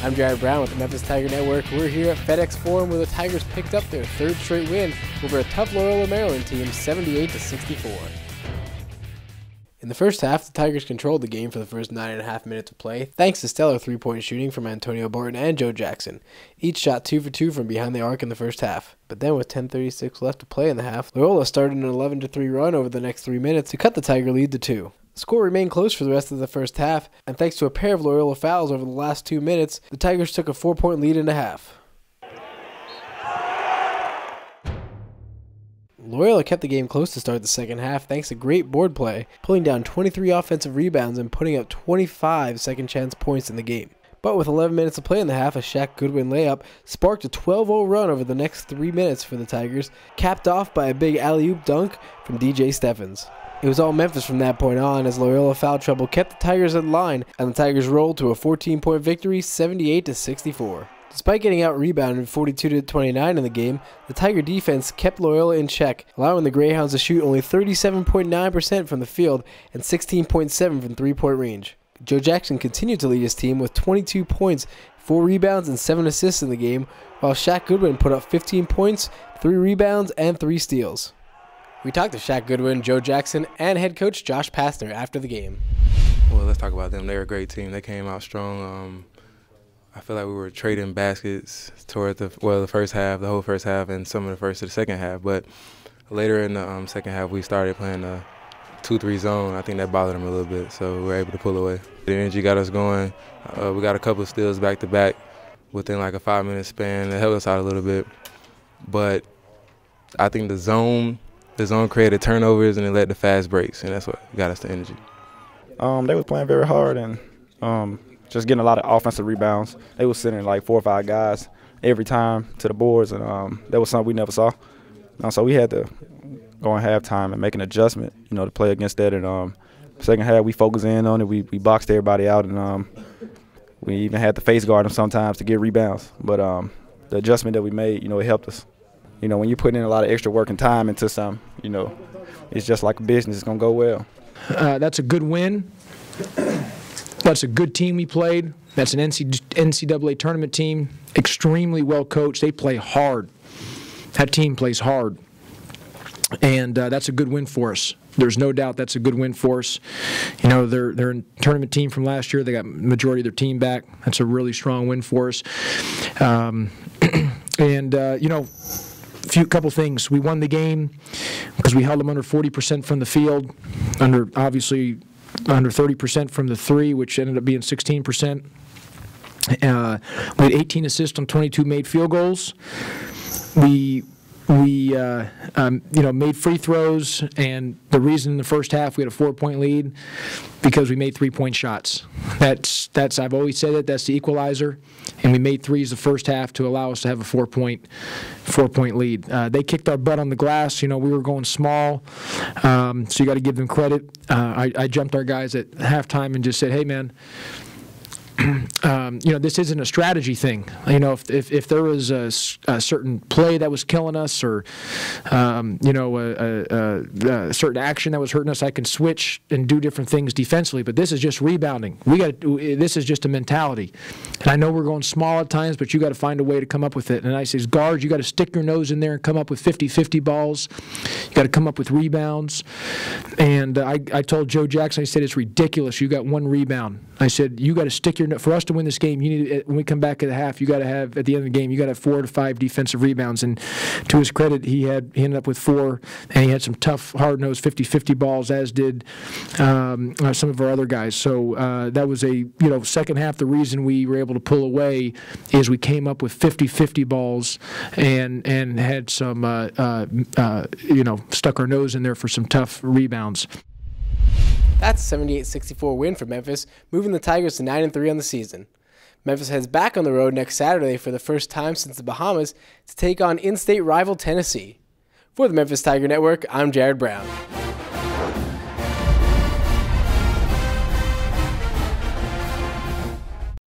I'm Jared Brown with the Memphis Tiger Network. We're here at FedExForum where the Tigers picked up their third straight win over a tough Loyola, Maryland team, 78-64. In the first half, the Tigers controlled the game for the first 9.5 minutes of play, thanks to stellar three-point shooting from Antonio Barton and Joe Jackson. Each shot 2 for 2 from behind the arc in the first half. But then with 10:36 left to play in the half, Loyola started an 11-3 run over the next 3 minutes to cut the Tiger lead to 2. The score remained close for the rest of the first half, and thanks to a pair of Loyola fouls over the last 2 minutes, the Tigers took a 4-point lead in the half. Loyola kept the game close to start the second half thanks to great board play, pulling down 23 offensive rebounds and putting up 25 second chance points in the game. But with 11 minutes to play in the half, a Shaq Goodwin layup sparked a 12-0 run over the next 3 minutes for the Tigers, capped off by a big alley-oop dunk from DJ Steffens. It was all Memphis from that point on as Loyola foul trouble kept the Tigers in line, and the Tigers rolled to a 14-point victory, 78-64. Despite getting out-rebounded 42-29 in the game, the Tiger defense kept Loyola in check, allowing the Greyhounds to shoot only 37.9% from the field and 16.7% from three-point range. Joe Jackson continued to lead his team with 22 points, 4 rebounds, and 7 assists in the game, while Shaq Goodwin put up 15 points, 3 rebounds, and 3 steals. We talked to Shaq Goodwin, Joe Jackson, and head coach Josh Pastner after the game. Well, let's talk about them. They were a great team. They came out strong. I feel like we were trading baskets toward the first half, the whole first half, and some of the first to the second half. But later in the second half, we started playing a 2-3 zone. I think that bothered them a little bit, so we were able to pull away. The energy got us going. We got a couple of steals back-to-back within like a 5-minute span. It helped us out a little bit. But I think the zone created turnovers, and it led to fast breaks, and that's what got us the energy. They was playing very hard and just getting a lot of offensive rebounds. They was sending like 4 or 5 guys every time to the boards, and that was something we never saw. So we had to go in halftime and make an adjustment, to play against that. And second half, we focused in on it. We boxed everybody out, and we even had to face guard them sometimes to get rebounds. But the adjustment that we made, it helped us. When you put in a lot of extra work and time into something, it's just like a business. It's going to go well. That's a good win. That's a good team we played. That's an NCAA tournament team, extremely well coached. They play hard. That team plays hard. And that's a good win for us. There's no doubt that's a good win for us. They're a tournament team from last year. They got majority of their team back. That's a really strong win for us. Couple things. We won the game because we held them under 40% from the field, obviously under 30% from the three, which ended up being 16%. We had 18 assists on 22 made field goals. We made free throws, and the reason in the first half we had a 4-point lead because we made 3-point shots. That's I've always said it. That's the equalizer, and we made threes the first half to allow us to have a 4-point lead. They kicked our butt on the glass. We were going small, so you got to give them credit. I jumped our guys at halftime and just said, "Hey, man." This isn't a strategy thing. If there was a certain play that was killing us, or a certain action that was hurting us, I can switch and do different things defensively. But this is just rebounding. This is just a mentality. And I know we're going small at times, but you got to find a way to come up with it. And I say, guards, you got to stick your nose in there and come up with 50-50 balls. You got to come up with rebounds. And I told Joe Jackson, I said, it's ridiculous. You got 1 rebound. I said, you got to stick your. For us to win this game, you need, when we come back at the half, you got to have, at the end of the game, you got to have 4 to 5 defensive rebounds. And to his credit, he ended up with 4, and he had some tough, hard-nosed 50-50 balls, as did some of our other guys. So that was second half. The reason we were able to pull away is we came up with 50-50 balls and had some stuck our nose in there for some tough rebounds. That's a 78-64 win for Memphis, moving the Tigers to 9-3 on the season. Memphis heads back on the road next Saturday for the first time since the Bahamas to take on in-state rival Tennessee. For the Memphis Tiger Network, I'm Jared Brown.